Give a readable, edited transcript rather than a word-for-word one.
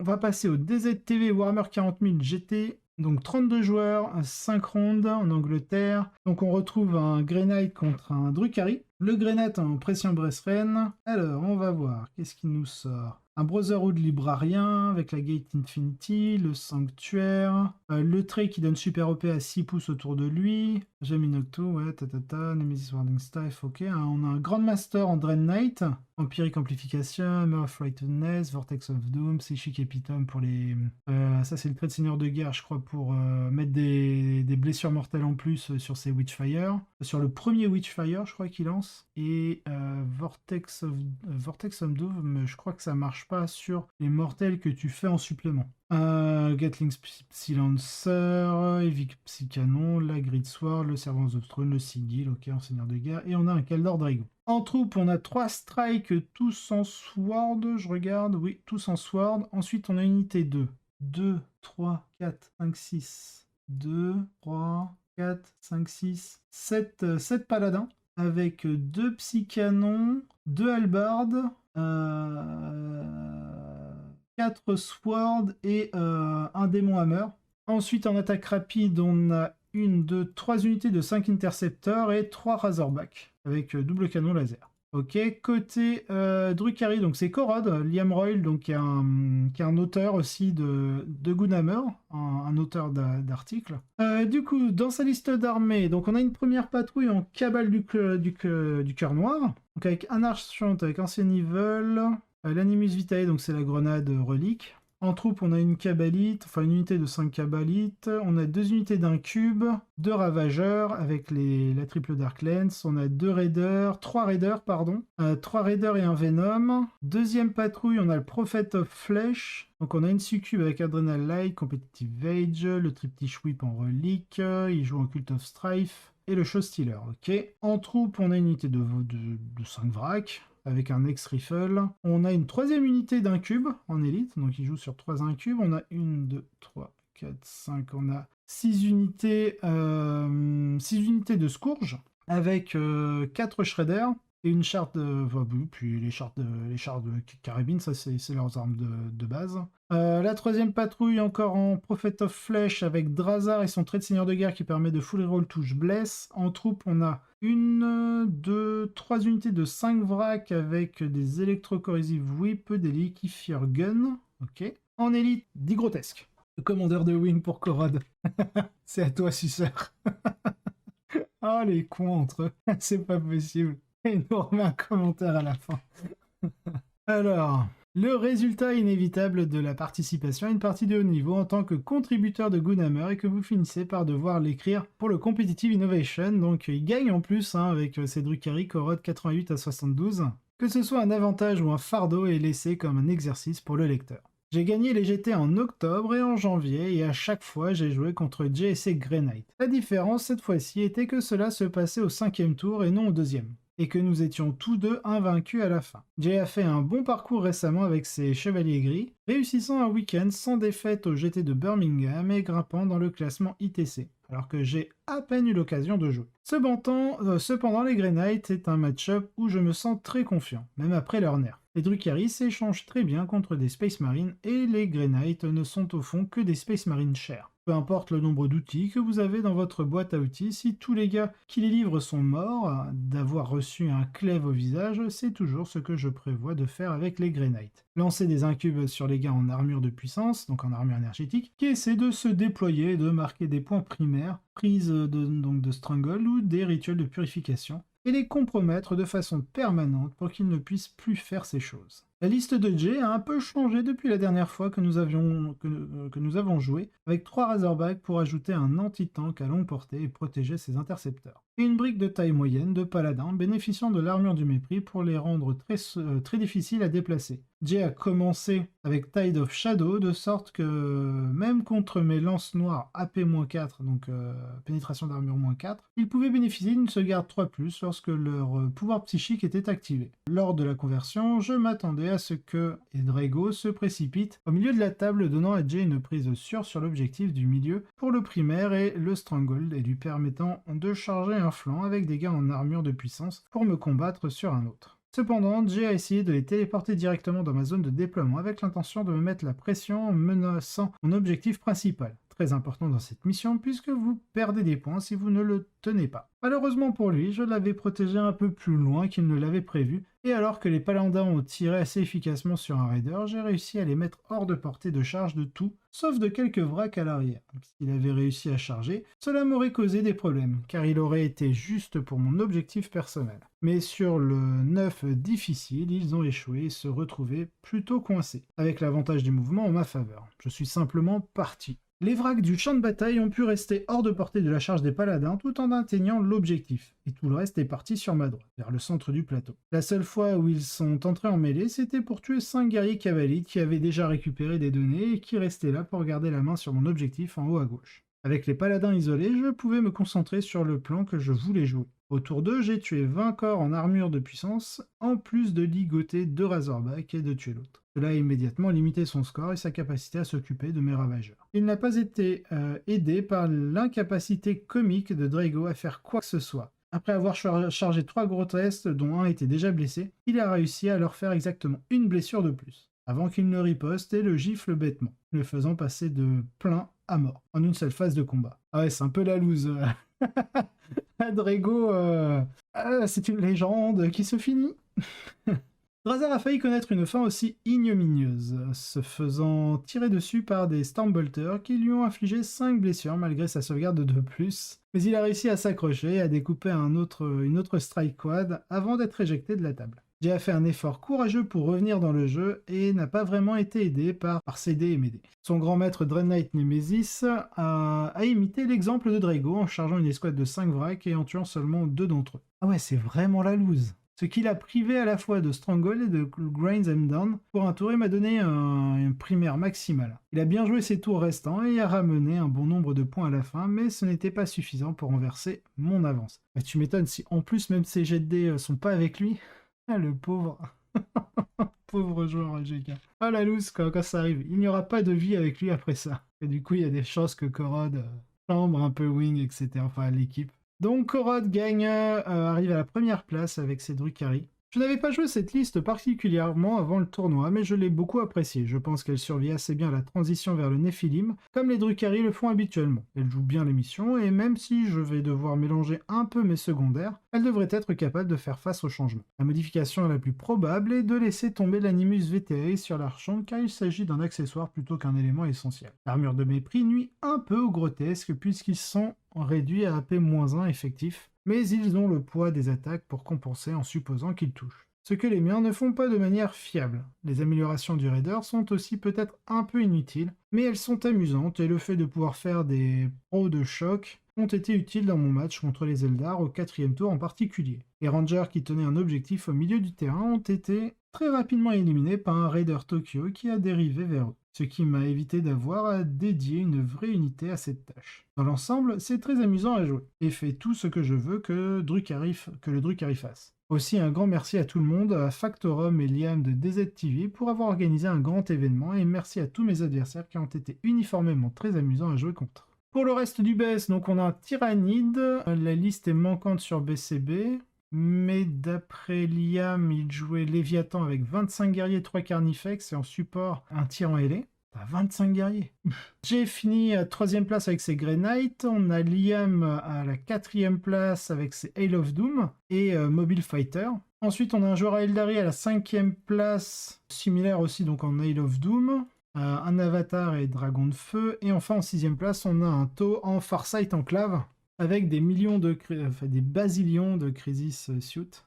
On va passer au DZTV Warhammer 40 000 GT. Donc 32 joueurs, 5 rondes en Angleterre. Donc on retrouve un Grey Knight contre un Drukhari. Le Grey Knight en pression Bressren. Alors on va voir, qu'est-ce qui nous sort? Un Brotherhood librarien avec la Gate Infinity, le Sanctuaire, le trait qui donne super OP à 6 pouces autour de lui, Jaminocto, ouais, Nemesis Warding Staff, ok. On a un Grandmaster en Drain Knight, Empiric Amplification, Hammer of Righteousness, Vortex of Doom, Psychic Epitome pour les... ça c'est le trait de seigneur de guerre, je crois, pour mettre des blessures mortelles en plus sur ses Witchfire. Sur le premier Witchfire, je crois qu'il lance. Et Vortex of Doom, je crois que ça marche pas sur les mortels que tu fais en supplément. Gatling Psylancer, Evic Psycanon, la Grid Sword, le Servant of Throne, le Sigil, ok, en seigneur de guerre, et on a un Kaldor Drago. En troupe, on a 3 strikes, tous en sword, je regarde, oui, tous en sword. Ensuite, on a une unité de 2, 3, 4, 5, 6, 2, 3, 4, 5, 6, 7 paladins, avec 2 psycanons, 2 halbardes, 4 swords et un démon hammer. Ensuite, en attaque rapide, on a 1, 2, 3 unités de 5 intercepteurs et 3 razorback avec double canon laser. Ok, côté Drukhari, donc c'est Korod, Liam Royal, donc qui est un auteur aussi de Goonhammer, un auteur d'articles. Du coup, dans sa liste d'armées, donc on a une première patrouille en cabale du cœur noir, donc avec un archant avec Ancien Evil, l'Animus Vitae, donc c'est la grenade relique. En troupe, on a une cabalite, enfin une unité de 5 cabalites, on a 2 unités d'un cube, 2 ravageurs avec la triple Dark Lens, on a 2 raiders, 3 raiders, pardon, 3 raiders et un Venom. Deuxième patrouille, on a le Prophet of Flesh, donc on a une succube avec Adrenal Light, Competitive Age, le Triptych Whip en relique, il joue en Cult of Strife, et le Show Stealer, ok. En troupe, on a une unité de 5 vracs, avec un X-Rifle. On a une troisième unité d'un cube en élite, donc il joue sur 3 incubes. On a 1, 2, 3, 4, 5, on a 6 unités, 6 unités de Scourge, avec 4 Shredders, et une charte de... Enfin, oui, puis les chars de carabine, ça c'est leurs armes de base. La troisième patrouille encore en Prophet of Flesh avec Drazar et son trait de seigneur de guerre qui permet de full reroll touche bless. En troupe, on a 1, 2, 3 unités de 5 vracs avec des électrocorrosives whip, des liquifier gun. Ok. En élite, 10 grotesques. Le commandeur de wing pour Korod. C'est à toi, suceur. Oh, les cons entre eux. C'est pas possible. Et il nous remet un commentaire à la fin. Alors, le résultat inévitable de la participation à une partie de haut niveau en tant que contributeur de Goonhammer et que vous finissez par devoir l'écrire pour le Competitive Innovation. Donc, il gagne en plus avec ses Drukhari, Korod 88 à 72. Que ce soit un avantage ou un fardeau est laissé comme un exercice pour le lecteur. J'ai gagné les GT en octobre et en janvier, et à chaque fois j'ai joué contre JSC Grey Knight. La différence cette fois-ci était que cela se passait au 5e tour et non au 2e, et que nous étions tous deux invaincus à la fin. Jay a fait un bon parcours récemment avec ses Chevaliers Gris, réussissant un week-end sans défaite au GT de Birmingham et grimpant dans le classement ITC, alors que j'ai à peine eu l'occasion de jouer. Cependant, les Grey Knights est un match-up où je me sens très confiant, même après leur nerf. Les Drukhari s'échangent très bien contre des Space Marines et les Grey Knights ne sont au fond que des Space Marines chers. Peu importe le nombre d'outils que vous avez dans votre boîte à outils, si tous les gars qui les livrent sont morts, d'avoir reçu un clève au visage, c'est toujours ce que je prévois de faire avec les Grey Knights. Lancer des incubes sur les gars en armure de puissance, donc en armure énergétique, qui essaient de se déployer et de marquer des points primaires, prise de strangle ou des rituels de purification, et les compromettre de façon permanente pour qu'ils ne puissent plus faire ces choses. La liste de Jay a un peu changé depuis la dernière fois que nous avons joué, avec 3 Razorbacks pour ajouter un anti-tank à longue portée et protéger ses intercepteurs. Et une brique de taille moyenne de paladin bénéficiant de l'armure du mépris pour les rendre très difficiles à déplacer. Jay a commencé avec Tide of Shadow, de sorte que même contre mes lances noires AP-4, donc pénétration d'armure -4, ils pouvaient bénéficier d'une sauvegarde 3+, lorsque leur pouvoir psychique était activé. Lors de la conversion, je m'attendais à ce que Drago se précipite au milieu de la table, donnant à Jay une prise sûre sur l'objectif du milieu pour le primaire et le stronghold, et lui permettant de charger un flanc avec des gars en armure de puissance pour me combattre sur un autre. Cependant, Jay a essayé de les téléporter directement dans ma zone de déploiement avec l'intention de me mettre la pression en menaçant mon objectif principal. Très important dans cette mission puisque vous perdez des points si vous ne le tenez pas. Malheureusement pour lui, je l'avais protégé un peu plus loin qu'il ne l'avait prévu, et alors que les paladins ont tiré assez efficacement sur un raider, j'ai réussi à les mettre hors de portée de charge de tout, sauf de quelques vracs à l'arrière. S'il avait réussi à charger, cela m'aurait causé des problèmes, car il aurait été juste pour mon objectif personnel. Mais sur le 9 difficile, ils ont échoué et se retrouvaient plutôt coincés, avec l'avantage du mouvement en ma faveur. Je suis simplement parti. Les vracs du champ de bataille ont pu rester hors de portée de la charge des paladins tout en atteignant l'objectif, et tout le reste est parti sur ma droite, vers le centre du plateau. La seule fois où ils sont entrés en mêlée, c'était pour tuer 5 guerriers cavaliers qui avaient déjà récupéré des données et qui restaient là pour garder la main sur mon objectif en haut à gauche. Avec les paladins isolés, je pouvais me concentrer sur le plan que je voulais jouer. Autour d'eux, j'ai tué 20 corps en armure de puissance, en plus de ligoter 2 Razorbacks et de tuer l'autre. Cela a immédiatement limité son score et sa capacité à s'occuper de mes ravageurs. Il n'a pas été aidé par l'incapacité comique de Draigo à faire quoi que ce soit. Après avoir chargé 3 gros tests, dont un était déjà blessé, il a réussi à leur faire exactement une blessure de plus, avant qu'il ne riposte et le gifle bêtement, le faisant passer de plein à mort, en une seule phase de combat. Ah ouais, c'est un peu la loose. Draigo, c'est une légende qui se finit. Drazar a failli connaître une fin aussi ignominieuse, se faisant tirer dessus par des Stormbolters qui lui ont infligé 5 blessures malgré sa sauvegarde de 2+, mais il a réussi à s'accrocher et à découper une autre strike quad avant d'être éjecté de la table. Jay a fait un effort courageux pour revenir dans le jeu et n'a pas vraiment été aidé par CD et m'aider. Son grand maître Dread Knight Nemesis a imité l'exemple de Draigo en chargeant une escouade de 5 vracs et en tuant seulement 2 d'entre eux. Ah ouais, c'est vraiment la loose. Ce qui l'a privé à la fois de Stronghold et de Grind Them Down pour un tour et m'a donné un primaire maximal. Il a bien joué ses tours restants et a ramené un bon nombre de points à la fin, mais ce n'était pas suffisant pour renverser mon avance. Bah, tu m'étonnes si en plus même ses jets de dés sont pas avec lui. Ah le pauvre. Pauvre joueur AGK. Ah la loose quand ça arrive. Il n'y aura pas de vie avec lui après ça. Et du coup il y a des chances que Korod chambre un peu wing, etc. Enfin l'équipe. Donc Korod gagne, arrive à la première place avec ses Drukhari. Je n'avais pas joué cette liste particulièrement avant le tournoi, mais je l'ai beaucoup appréciée. Je pense qu'elle survit assez bien à la transition vers le Nephilim, comme les Drukhari le font habituellement. Elle joue bien les missions, et même si je vais devoir mélanger un peu mes secondaires, elle devrait être capable de faire face au changement. La modification la plus probable est de laisser tomber l'Animus VTI sur l'Archon, car il s'agit d'un accessoire plutôt qu'un élément essentiel. L'armure de mépris nuit un peu au grotesque, puisqu'ils sont réduits à AP-1 effectif, mais ils ont le poids des attaques pour compenser en supposant qu'ils touchent. Ce que les miens ne font pas de manière fiable. Les améliorations du raider sont aussi peut-être un peu inutiles, mais elles sont amusantes et le fait de pouvoir faire des pros de choc ont été utiles dans mon match contre les Eldar au 4e tour en particulier. Les rangers qui tenaient un objectif au milieu du terrain ont été très rapidement éliminés par un raider Tokyo qui a dérivé vers eux, ce qui m'a évité d'avoir à dédier une vraie unité à cette tâche. Dans l'ensemble, c'est très amusant à jouer, et fait tout ce que je veux que le Drukhari fasse. Aussi un grand merci à tout le monde, à Factorum et Liam de DZTV pour avoir organisé un grand événement, et merci à tous mes adversaires qui ont été uniformément très amusants à jouer contre. Pour le reste du BS, donc on a un Tyrannide, la liste est manquante sur BCB, mais d'après Liam, il jouait Léviathan avec 25 guerriers, 3 Carnifex et en support un tyran ailé. T'as 25 guerriers. J'ai fini à 3ème place avec ses Grey Knight. On a Liam à la 4ème place avec ses Hail of Doom et Mobile Fighter. Ensuite, on a un joueur à Eldari à la 5ème place, similaire aussi donc en Hail of Doom. Un Avatar et Dragon de Feu. Et enfin, en 6ème place, on a un Tau en Farsight Enclave avec des millions des basillions de Crisis Suit.